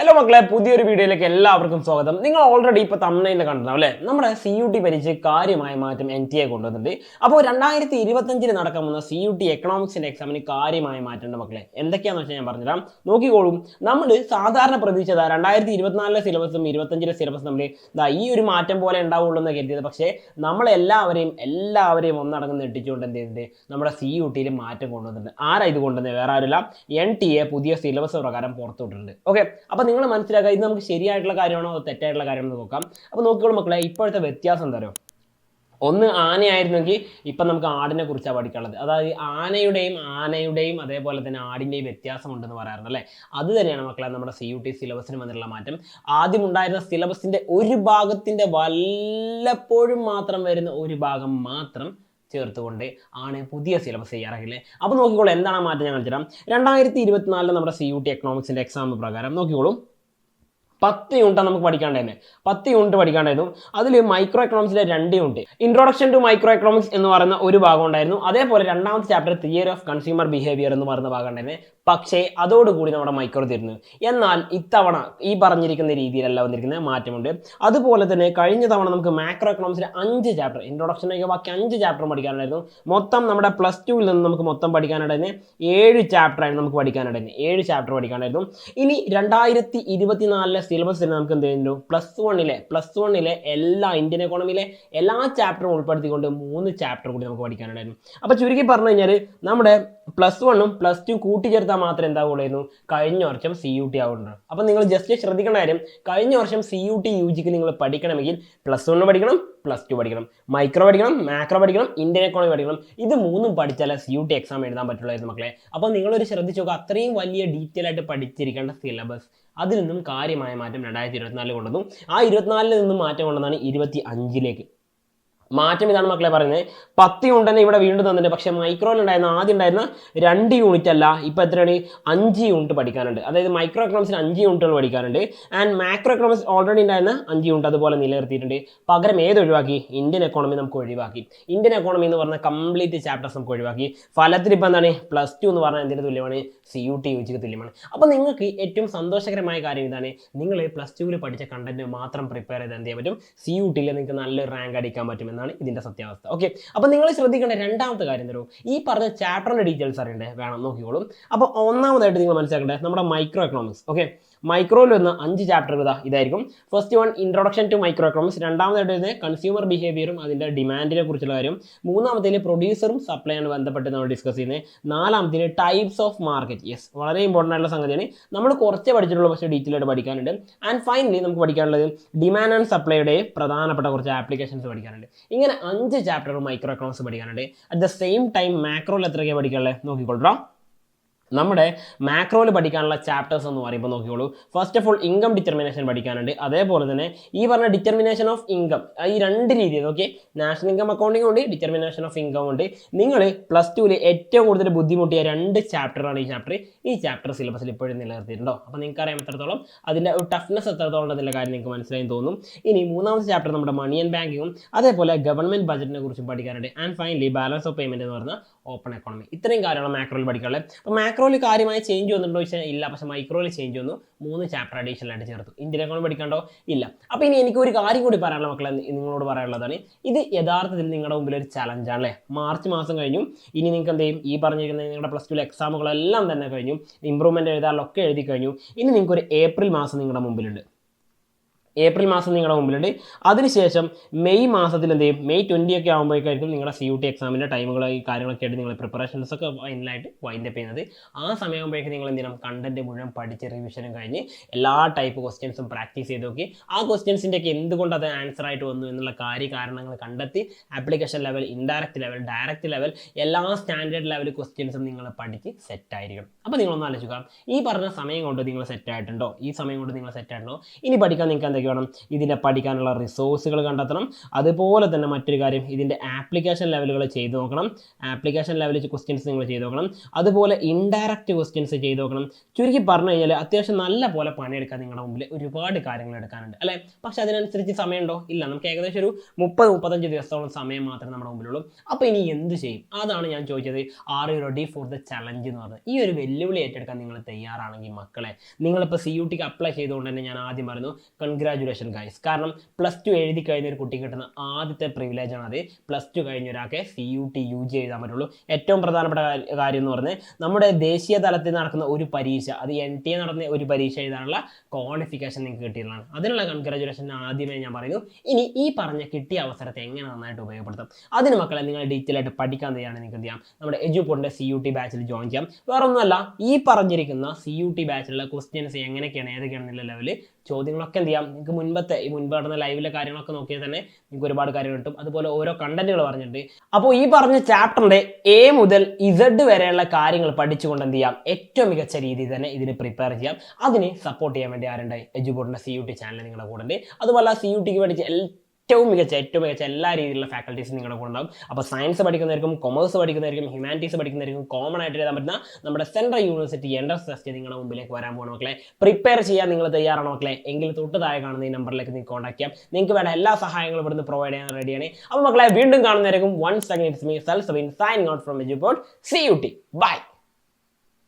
Hello മക്കളെ, പുതിയൊരു വീഡിയോയിലേക്ക് എല്ലാവർക്കും സ്വാഗതം. നിങ്ങൾ ഓൾറെഡി ഇപ്പോൾ തമിഴ്നാട്ടിൽ കണ്ടിട്ടുണ്ടാവും അല്ലേ? നമ്മുടെ CUT പരീക്ഷ കാര്യമായ മാറ്റം NTA കൊണ്ടുവന്നിട്ടുണ്ട്. അപ്പോൾ 2025 നടക്കാൻ പോകുന്ന CUT എക്കണോമിക്സിന്റെ എക്സാമിന് കാര്യമായ മാറ്റമുണ്ട് മക്കളെ. എന്തൊക്കെയാണെന്ന് വെച്ചാൽ ഞാൻ പറഞ്ഞുതരാം, നോക്കിക്കോളും. നമ്മൾ സാധാരണ പ്രതീക്ഷിച്ചത് 2024 സിലബസും 25 സിലബസും തമ്മിൽ ഈ ഒരു മാറ്റം പോലെ ഉണ്ടാവുള്ളൂ എന്ന് കരുതിയത്. പക്ഷേ എല്ലാവരെയും ഒന്നടങ്കം നെട്ടിച്ചുകൊണ്ട് എന്ത് ചെയ്തിട്ടുണ്ട്, നമ്മുടെ CUT മാറ്റം കൊണ്ടുവന്നിട്ടുണ്ട്. ആരാ ഇത് കൊണ്ടുവന്നത്? വേറെ ആരില്ല, NTA പുതിയ സിലബസ് പ്രകാരം പുറത്തുവിട്ടിട്ടുണ്ട്. ഓക്കെ, അപ്പോൾ നിങ്ങൾ മനസ്സിലാക്കുക, ഇത് നമുക്ക് ശരിയായിട്ടുള്ള കാര്യമാണോ അതോ തെറ്റായിട്ടുള്ള കാര്യമാണോ നോക്കാം. അപ്പോൾ നോക്കിക്കോളൂ മക്കളെ, ഇപ്പോഴത്തെ വ്യത്യാസം എന്താ പറയുക? ഒന്ന് ആനയായിരുന്നെങ്കിൽ ഇപ്പം നമുക്ക് ആടിനെ കുറിച്ചാണ് പഠിക്കാനുള്ളത്. അതായത് ആനയുടെയും അതേപോലെ തന്നെ ആടിൻ്റെയും വ്യത്യാസമുണ്ടെന്ന് പറയാറുണ്ട് അല്ലേ? അത് തന്നെയാണ് മക്കളെ നമ്മുടെ CUT സിലബസിന് വന്നിട്ടുള്ള മാറ്റം. ആദ്യം ഉണ്ടായിരുന്ന സിലബസിൻ്റെ ഒരു ഭാഗത്തിൻ്റെ വല്ലപ്പോഴും മാത്രം വരുന്ന ഒരു ഭാഗം മാത്രം ചേർത്തുകൊണ്ട് ആണ് പുതിയ സിലബസ് തയ്യാറാക്കില്ലേ. അപ്പോൾ നോക്കിക്കോളൂ, എന്താണ് മാറ്റം ഞാൻ കാണിച്ചുതരാം. 2024 നമ്മുടെ CUT എക്കണോമിക്സിൻ്റെ എക്സാം പ്രകാരം നോക്കിക്കോളൂ, 10 യൂണിറ്റാണ് നമുക്ക് പഠിക്കാണ്ടായിരുന്നത്. 10 യൂണിറ്റ് പഠിക്കാണ്ടായിരുന്നു. അതിൽ മൈക്രോ എക്കണോമിക്സിലെ 2 unit, introduction to micro economics എന്ന് പറയുന്ന ഒരു ഭാഗം ഉണ്ടായിരുന്നു. അതേപോലെ രണ്ടാമത്തെ chapter theory of consumer behaviour എന്ന് പറയുന്ന ഭാഗം ഉണ്ടായിരുന്നു. പക്ഷേ അതോടുകൂടി നമ്മുടെ മൈക്രോ തീർന്നു. എന്നാൽ ഇത്തവണ ഈ പറഞ്ഞിരിക്കുന്ന രീതിയിലല്ല വന്നിരിക്കുന്നത്, മാറ്റമുണ്ട്. അതുപോലെ തന്നെ കഴിഞ്ഞ തവണ നമുക്ക് മാക്രോ എക്കണോമിക്സിലെ 5 ചാപ്റ്റർ, ഇൻട്രൊഡക്ഷനൊക്കെ ബാക്കി 5 ചാപ്റ്റർ പഠിക്കാനുണ്ടായിരുന്നു. മൊത്തം നമ്മുടെ +2 നിന്ന് നമുക്ക് മൊത്തം പഠിക്കാനുണ്ടായിരുന്നു 7 ചാപ്റ്ററായിരുന്നു നമുക്ക് പഠിക്കാനുണ്ടായിരുന്നു. 7 ചാപ്റ്റർ പഠിക്കാനുണ്ടായിരുന്നു. ഇനി 2024 സിലബസ് തന്നെ നമുക്ക് എന്ത് ചെയ്യുന്നു, +1 എല്ലാ ഇന്ത്യൻ എക്കോണമിയിലെ എല്ലാ ചാപ്റ്ററും ഉൾപ്പെടുത്തിക്കൊണ്ട് 3 ചാപ്റ്റർ കൂടി നമുക്ക് പഠിക്കാനുണ്ടായിരുന്നു. അപ്പോൾ ചുരുക്കി പറഞ്ഞു കഴിഞ്ഞാൽ നമ്മുടെ +1ഉം +2 കൂട്ടിച്ചേർത്താൽ മാത്രമേ എന്താവുള്ളൂ, കഴിഞ്ഞ വർഷം CUT ആവുന്നുണ്ട്. അപ്പോൾ നിങ്ങൾ ജസ്റ്റ് ശ്രദ്ധിക്കേണ്ട കാര്യം, കഴിഞ്ഞ വർഷം CUT UGക്ക് നിങ്ങൾ പഠിക്കണമെങ്കിൽ +1 പഠിക്കണം, +2 പഠിക്കണം, മൈക്രോ പഠിക്കണം, മാക്രോ പഠിക്കണം, ഇന്ത്യൻ എക്കോണമി പഠിക്കണം. ഇത് 3ഉം പഠിച്ചാലേ CUT എക്സാം എഴുതാൻ പറ്റുള്ളായിരുന്നു മക്കളെ. അപ്പോൾ നിങ്ങളൊരു ശ്രദ്ധിച്ചു നോക്കുക, അത്രയും വലിയ ഡീറ്റെയിൽ ആയിട്ട് പഠിച്ചിരിക്കേണ്ട സിലബസ്, അതിൽ നിന്നും കാര്യമായ മാറ്റം 2024 കൊണ്ടുവന്നു. ആ 24 നിന്നും മാറ്റം കൊണ്ടുവന്നാണ് 25ലേക്ക്. മാറ്റം ഇതാണ് മക്കളെ പറയുന്നത്. 10 യൂണിറ്റ് തന്നെ ഇവിടെ വീണ്ടും തന്നിട്ടുണ്ട്. പക്ഷേ മൈക്രോയിൽ ആദ്യം ഉണ്ടായിരുന്ന 2 യൂണിറ്റ് അല്ല, ഇപ്പോൾ എത്രയാണ്, 5 യൂണിറ്റ് പഠിക്കാനുണ്ട്. അതായത് മൈക്രോ എക്കണോമിക്സിന് 5 യൂണിറ്റുകൾ പഠിക്കാനുണ്ട്. ആൻഡ് മാക്രോ എക്കണോമിക്സ് ഓൾറെഡി ഉണ്ടായിരുന്ന 5 യൂണിറ്റ് അതുപോലെ നിലനിർത്തിയിട്ടുണ്ട്. പകരം ഒഴിവാക്കി, ഇന്ത്യൻ എക്കോണമി നമുക്ക് ഒഴിവാക്കി. ഇന്ത്യൻ എക്കോണമി എന്ന് പറഞ്ഞാൽ കംപ്ലീറ്റ് ചാപ്റ്റേഴ്സ് നമുക്ക് ഒഴിവാക്കി. ഫലത്തിൽ ഇപ്പോൾ എന്താണ്, +2 എന്ന് പറഞ്ഞാൽ എന്തിന് തുല്യമാണ്, CUT UGക്ക് തുല്യമാണ്. അപ്പോൾ നിങ്ങൾക്ക് ഏറ്റവും സന്തോഷകരമായ കാര്യം ഇതാണ്, നിങ്ങൾ +2 പഠിച്ച കണ്ടന്റ് മാത്രം പ്രിപ്പയർ ചെയ്ത് എന്ത് ചെയ്യാൻ പറ്റും, CUTയിൽ നിങ്ങൾക്ക് നല്ലൊരു റാങ്ക് അടിക്കാൻ പറ്റുമെന്ന് ഇതിന്റെ സത്യാവസ്ഥ. ഓക്കെ, അപ്പോൾ നിങ്ങൾ ശ്രദ്ധിക്കേണ്ട രണ്ടാമത്തെ കാര്യം തരും, ഈ പറഞ്ഞ ചാപ്റ്ററിന്റെ ഡീറ്റെയിൽസ് അറിയണ്ടേ, വേണം നോക്കിക്കോളും. അപ്പോൾ ഒന്നാമതായിട്ട് നിങ്ങൾ മനസ്സിലാക്കേണ്ടത് നമ്മുടെ മൈക്രോ എക്കണോമിക്സ്. ഓക്കെ, മൈക്രോയിൽ വന്ന 5 ചാപ്റ്റർ ഇതായിരിക്കും. First one introduction to micro economics, രണ്ടാമതായിട്ട് വരുന്നത് കൺസ്യൂമർ ബിഹേവിയറും അതിന്റെ ഡിമാൻഡിനെ കുറിച്ചുള്ള കാര്യം, മൂന്നാമത്തേൽ പ്രൊഡ്യൂസറും സപ്ലൈയാണ് ബന്ധപ്പെട്ട് നമ്മൾ ഡിസ്കസ് ചെയ്യുന്നത്, നാലാമത്തേൽ ടൈപ്സ് ഓഫ് മാർക്കറ്റ്. യെസ്, വളരെ ഇമ്പോർട്ടൻ്റ് ആയിട്ടുള്ള സംഗതിയാണ്, നമ്മൾ കുറച്ചേ പഠിച്ചിട്ടുള്ളൂ, പക്ഷേ ഡീറ്റെയിൽ ആയിട്ട് പഠിക്കാനുണ്ട്. ആൻഡ് ഫൈനലി നമുക്ക് പഠിക്കാനുള്ളത് ഡിമാൻഡ് ആൻഡ് സപ്ലൈയുടെ പ്രധാനപ്പെട്ട കുറച്ച് ആപ്ലിക്കേഷൻസ് പഠിക്കാനുണ്ട്. ഇങ്ങനെ 5 ചാപ്റ്റർ മൈക്രോ എക്കണോമിക്സ് പഠിക്കാനുണ്ട്. അറ്റ് ദ സെയിം ടൈം മാക്രോയിൽ എത്രയൊക്കെ പഠിക്കാനുള്ളത് നോക്കിക്കൊള്ളാം. നമ്മുടെ മാക്രോയിൽ പഠിക്കാനുള്ള ചാപ്റ്റേഴ്സ് എന്ന് പറയുമ്പോൾ നോക്കിക്കോളൂ, first of all income determination പഠിക്കാനുണ്ട്. അതേപോലെ തന്നെ ഈ പറഞ്ഞ ഡിറ്റർമിനേഷൻ ഓഫ് ഇൻകം, ഈ 2 രീതിയിൽ, ഓക്കെ, നാഷണൽ ഇൻകം അക്കൗണ്ടിങ് ഉണ്ട്, ഡിറ്റർമിനേഷൻ ഓഫ് ഇൻകം ഉണ്ട്. നിങ്ങൾ +2 ഏറ്റവും കൂടുതൽ ബുദ്ധിമുട്ടിയ 2 ചാപ്റ്ററാണ് ഈ ചാപ്റ്റർ സിലബസിൽ ഇപ്പോഴും നിലനിർത്തിയിട്ടുണ്ടോ. അപ്പോൾ നിങ്ങൾക്ക് അറിയാം എത്രത്തോളം അതിൻ്റെ ഒരു ടഫ്നെസ് എത്രത്തോളം ഉണ്ടെന്നുള്ള കാര്യം നിങ്ങൾക്ക് മനസ്സിലായി തോന്നും. ഇനി മൂന്നാമത്തെ ചാപ്റ്റർ നമ്മുടെ മണി ആൻഡ് ബാങ്കിങ്ങും അതേപോലെ ഗവൺമെന്റ് ബജറ്റിനെ കുറിച്ചും പഠിക്കാനുണ്ട്. And finally balance of payment എന്ന് പറഞ്ഞ ഓപ്പൺ എക്കോണമി. ഇത്രയും കാര്യമാണ് മാക്രോയിൽ പഠിക്കാനുള്ളത്. അപ്പോൾ മാക്രോയിൽ കാര്യമായ ചേഞ്ച് വന്നിട്ടുണ്ടോ ചോദിച്ചാൽ ഇല്ല, പക്ഷേ മൈക്രോയിൽ ചേഞ്ച് വന്നു, 3 ചാപ്റ്റർ അഡീഷണൽ ആയിട്ട് ചേർത്തു. ഇന്ത്യൻ എക്കോണമി പഠിക്കാണ്ടോ? ഇല്ല. അപ്പോൾ ഇനി എനിക്ക് ഒരു കാര്യം കൂടി പറയാനുള്ള മക്കളെ, നിങ്ങളോട് പറയാനുള്ളതാണ്, ഇത് യഥാർത്ഥത്തിൽ നിങ്ങളുടെ മുമ്പിൽ ഒരു ചലഞ്ചാണ് അല്ലേ. മാർച്ച് മാസം കഴിഞ്ഞു, ഇനി നിങ്ങൾക്ക് എന്ത് ചെയ്യും, ഈ പറഞ്ഞിരിക്കുന്ന നിങ്ങളുടെ +2 എക്സാമുകളെല്ലാം തന്നെ കഴിഞ്ഞു, ഇമ്പ്രൂവ്മെൻറ്റ് എഴുതാനൊക്കെ എഴുതി കഴിഞ്ഞു. ഇനി നിങ്ങൾക്കൊരു ഏപ്രിൽ മാസം നിങ്ങളുടെ മുമ്പിലുണ്ട്. അതിനുശേഷം മെയ് മാസത്തിൽ എന്ത് ചെയ്യും, മെയ് 20 ഒക്കെ ആകുമ്പോഴേക്കായിരിക്കും നിങ്ങളുടെ CUT എക്സാമിൻ്റെ ടൈമുകൾ ഈ കാര്യങ്ങളൊക്കെ ആയിട്ട് നിങ്ങൾ പ്രിപ്പറേഷൻസ് ഒക്കെ ഫൈനലായിട്ട് വൈൻഡപ്പ് ചെയ്യുന്നത്. ആ സമയമാകുമ്പോഴേക്കും നിങ്ങൾ എന്ത് ചെയ്യണം, കണ്ടന്റ് മുഴുവൻ പഠിച്ച് റിവിഷനും കഴിഞ്ഞ് എല്ലാ ടൈപ്പ് ക്വസ്റ്റ്യൻസും പ്രാക്ടീസ് ചെയ്ത് നോക്കി. ആ ക്വസ്റ്റ്യൻസിൻ്റെ ഒക്കെ എന്തുകൊണ്ട് അത് ആൻസർ ആയിട്ട് വന്നു എന്നുള്ള കാരണങ്ങൾ കണ്ടെത്തി application level, indirect level, direct level, എല്ലാ സ്റ്റാൻഡേർഡ് ലെവൽ ക്വസ്റ്റ്യൻസും നിങ്ങൾ പഠിച്ച് സെറ്റായിരിക്കണം. അപ്പോൾ നിങ്ങളൊന്ന് ആലോചിക്കുക, ഈ പറഞ്ഞ സമയം കൊണ്ട് നിങ്ങൾ സെറ്റായിട്ടുണ്ടോ, ഇനി പഠിക്കാൻ നിങ്ങൾക്ക് എന്തൊക്കെ വേണം, ഇതിനെ പഠിക്കാനുള്ള റിസോഴ്സുകൾ കണ്ടെത്തണം. അതുപോലെ തന്നെ മറ്റൊരു കാര്യം, ഇതിൻ്റെ ആപ്ലിക്കേഷൻ ലെവലുകൾ ചെയ്ത് നോക്കണം. ആപ്ലിക്കേഷൻ ലെവലിൽ ക്വസ്റ്റ്യൻസ് നിങ്ങൾ ചെയ്ത് നോക്കണം. അതുപോലെ ഇൻഡയറക്റ്റ് ക്വസ്റ്റ്യൻസ് ചെയ്ത് നോക്കണം. ചുരുക്കി പറഞ്ഞു കഴിഞ്ഞാൽ അത്യാവശ്യം നല്ല പോലെ പണിയെടുക്കാൻ നിങ്ങളുടെ മുമ്പിൽ ഒരുപാട് കാര്യങ്ങൾ എടുക്കാനുണ്ട് അല്ലേ. പക്ഷെ അതിനനുസരിച്ച് സമയമുണ്ടോ? ഇല്ല. നമുക്ക് ഏകദേശം ഒരു 30-35 ദിവസത്തോളം സമയം മാത്രമേ നമ്മുടെ മുമ്പിലുള്ളൂ. അപ്പോൾ ഇനി എന്ത് ചെയ്യും? അതാണ് ഞാൻ ചോദിച്ചത്. Are you ready for the challenge എന്ന് പറഞ്ഞത്. ഈ ഒരു വെല്ലുവിളി ഏറ്റെടുക്കാൻ നിങ്ങൾ തയ്യാറാണെങ്കിൽ മക്കളെ, നിങ്ങളിപ്പോൾ CUT അപ്ലൈ ചെയ്തുകൊണ്ട് തന്നെ ഞാൻ ആദ്യം പറഞ്ഞു കൺഗ്രാജുലേഷൻ ഗൈസ്. കാരണം +2 എഴുതി കഴിഞ്ഞ ഒരു കുട്ടി കിട്ടുന്ന ആദ്യത്തെ പ്രിവിലേജ് ആണ് അത്. +2 കഴിഞ്ഞ ഒരാൾക്ക് CUT UG എഴുതാൻ പറ്റുള്ളൂ. ഏറ്റവും പ്രധാനപ്പെട്ട കാര്യം എന്ന് പറഞ്ഞാൽ നമ്മുടെ ദേശീയ തലത്തിൽ നടക്കുന്ന ഒരു പരീക്ഷ, അത് NTA നടന്ന ഒരു പരീക്ഷ എഴുതാനുള്ള ക്വാളിഫിക്കേഷൻ നിങ്ങൾക്ക് കിട്ടിയതാണ്. അതിനുള്ള കൺഗ്രാജുലേഷൻ ആദ്യമേ ഞാൻ പറയുന്നു. ഇനി ഈ പറഞ്ഞ കിട്ടിയ അവസരത്തെ എങ്ങനെ നന്നായിട്ട് ഉപയോഗപ്പെടുത്താം, അതിന് മക്കളെ നിങ്ങൾ ഡീറ്റെയിൽ ആയിട്ട് പഠിക്കാൻ തയ്യാണ് നിങ്ങൾക്ക് എന്ത് ചെയ്യാം, നമ്മുടെ എജുപോർട്ടിൻ്റെ CUT ബാച്ചിൽ ജോയിൻ ചെയ്യാം. വേറൊന്നുമല്ല, ഈ പറഞ്ഞിരിക്കുന്ന CUT ബാച്ചിലുള്ള ക്വസ്റ്റ്യൻസ് എങ്ങനെയൊക്കെയാണ് ഏതൊക്കെയാണെന്നുള്ള ലെവലിൽ ചോദ്യങ്ങളൊക്കെ എന്ത് ചെയ്യാം, നിങ്ങൾക്ക് മുൻപ് നടന്ന ലൈവിലെ കാര്യങ്ങളൊക്കെ നോക്കിയാൽ തന്നെ നിങ്ങൾക്ക് ഒരുപാട് കാര്യങ്ങൾ കിട്ടും. അതുപോലെ ഓരോ കണ്ടന്റുകൾ പറഞ്ഞിട്ടുണ്ട്. അപ്പോൾ ഈ പറഞ്ഞ ചാപ്റ്ററിന്റെ A മുതൽ Z വരെയുള്ള കാര്യങ്ങൾ പഠിച്ചുകൊണ്ട് എന്ത് ചെയ്യാം, ഏറ്റവും മികച്ച രീതിയിൽ തന്നെ ഇതിന് പ്രിപ്പയർ ചെയ്യാം. അതിന് സപ്പോർട്ട് ചെയ്യാൻ വേണ്ടി ആരുണ്ട്? എജുപോർട്ടിന്റെ CUT ചാനൽ നിങ്ങളുടെ കൂടെ ഉണ്ട്. അതുപോലെ CUTക്ക് വേണ്ടി ഏറ്റവും മികച്ച എല്ലാ രീതിയിലുള്ള ഫാക്കൽറ്റീസും നിങ്ങളുടെ കൂടെ ഉണ്ടാകും. അപ്പോൾ സയൻസ് പഠിക്കുന്നവർക്കും, കൊമേഴ്സ് പഠിക്കുന്നവർക്കും, ഹ്യൂമാനിറ്റീസ് പഠിക്കുന്നവർക്കും കോമൺ ആയിട്ട് എഴുതാൻ പറ്റുന്ന നമ്മുടെ സെൻട്രൽ യൂണിവേഴ്സിറ്റി എൻട്രൻസ് ടെസ്റ്റ് നിങ്ങളുടെ മുമ്പിലേക്ക് വരാൻ പോകുന്ന മക്കളെ. പ്രിപ്പയർ ചെയ്യാൻ നിങ്ങൾ തയ്യാറാണ് മക്കളെ? എങ്കിൽ തൊട്ട് താഴെ കാണുന്ന ഈ നമ്പറിലേക്ക് നിങ്ങൾക്ക് കോൺടാക്ട് ചെയ്യാം. നിങ്ങൾക്ക് വേണ്ട എല്ലാ സഹായങ്ങളും ഇവിടുന്ന് പ്രൊവൈഡ് ചെയ്യാൻ റെഡിയാണ്. അപ്പോൾ മക്കളെ, വീണ്ടും കാണുന്നവരേക്കും once again it's me Salsabin signing out from Eduport CUT. By.